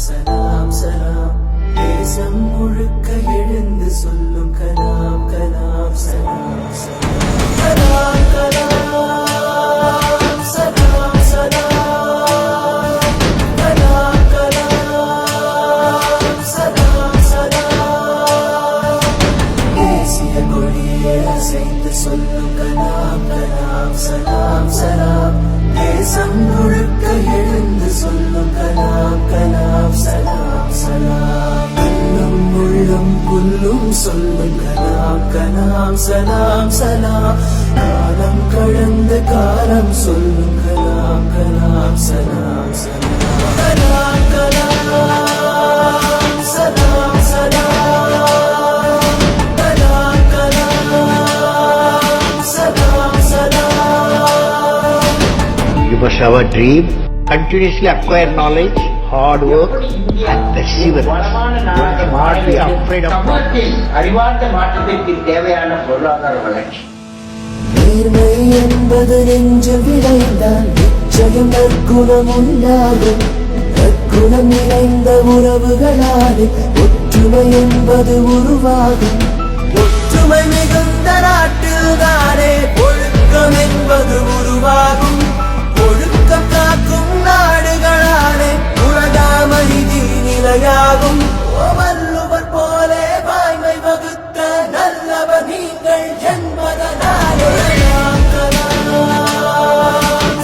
சலாம் சலாம் தேசம் முழுக்க எழுந்து சொல்லும் கலாம் கலாம் சலாம் சலாம் கலாம் சலாம் சலாம் கலாம் கலாம் சலாம் சலாம் தேசிய கொடியை அசைத்து சொல்லும் கலாம் கலாம் சலாம் சலாம் தேசம் முழுக்க எழுந்து சொல்லும் கலாம் கலாம் சலாம் சலாம் உள்ளம் உள்ளம் புல்லும் சொல்லும் கலாம் கலாம் சலாம் சலாம் காலம் கடந்த காலம் சொல்லும் கலாம் கலாம் சலாம் சலாம் கலாம் கலாம் சலாம் சலாம் கலாம் கலாம் சலாம் சலாம். You must have a dream, continuously acquire knowledge, hard work and perseverance. You must be afraid of அறிவார்ந்த மாற்றத்திற்கு தேவையான பொருளாதார வளர்ச்சி. நேர்மை என்பது நெஞ்சில் விளைந்தால் நிச்சயம் நற்குணம் உண்டாகும். நற்குணம் நிறைந்த உறவுகளாலே ஒற்றுமை என்பது உருவாகும். ஒற்றுமை மிகுந்த நாட்டில்தானே ஒழுக்கம் என்பது உருவாகும். ஒழுக்கம் காக்கும் நாடுகளாலே உலக அமைதி நிலையாகும். வள்ளுவர் போலே வாய்மை வகுத்த நல்லவர் நீங்கள் என்பதனாலே கலாம்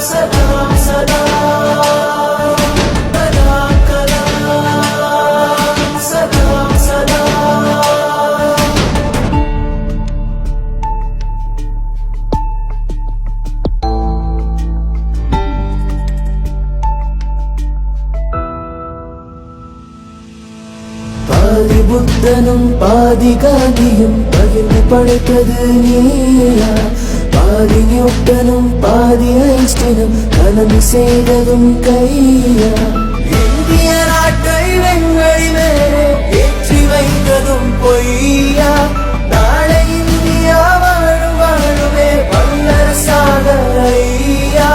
சலாம் சலாம் கலாம் கலாம் சலாம் சலாம். பாதி புத்தனும் பாதி காந்தியும் பகிர்ந்து படைத்தது நீயா. பாதி நியூட்டனும் பாதி ஐன்ஸ்டைனும் கலந்து செய்ததும் கையா. இந்திய நாட்டை வெண்வழி மேலே ஏற்றி வைத்ததும் பொய்யா. நாளை இந்தியா வாழும் வாழுமே வல்லரசாக ஐயா.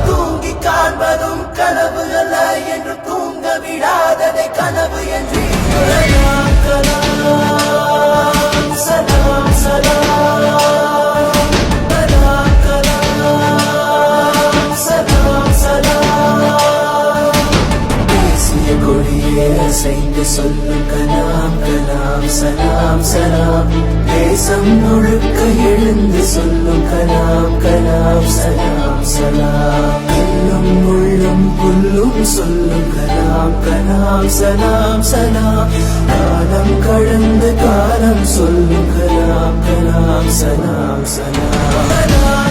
தூங்கி காண்பதும் கனவுகள் என்று தூங்க விடாததை கனவு என்று கலாம் கலாம் சலாம் சலாம் கலாம் கலாம் சலாம் சலாம். தேசிய கொடியை அசைத்து சொல்லும் கலாம் கலாம் சலாம் சலாம் தேசம் முழுக்க எழுந்து சொல்லும் கலாம் கலாம் சலாம் சலாம். உள்ளம் உள்ளம் புல்லும் சொல்லும் கலாம் கலாம் சலாம் சலாம் காலம் கடந்த காலம் சொல்லும் கலாம் கலாம் சலாம் சலாம்.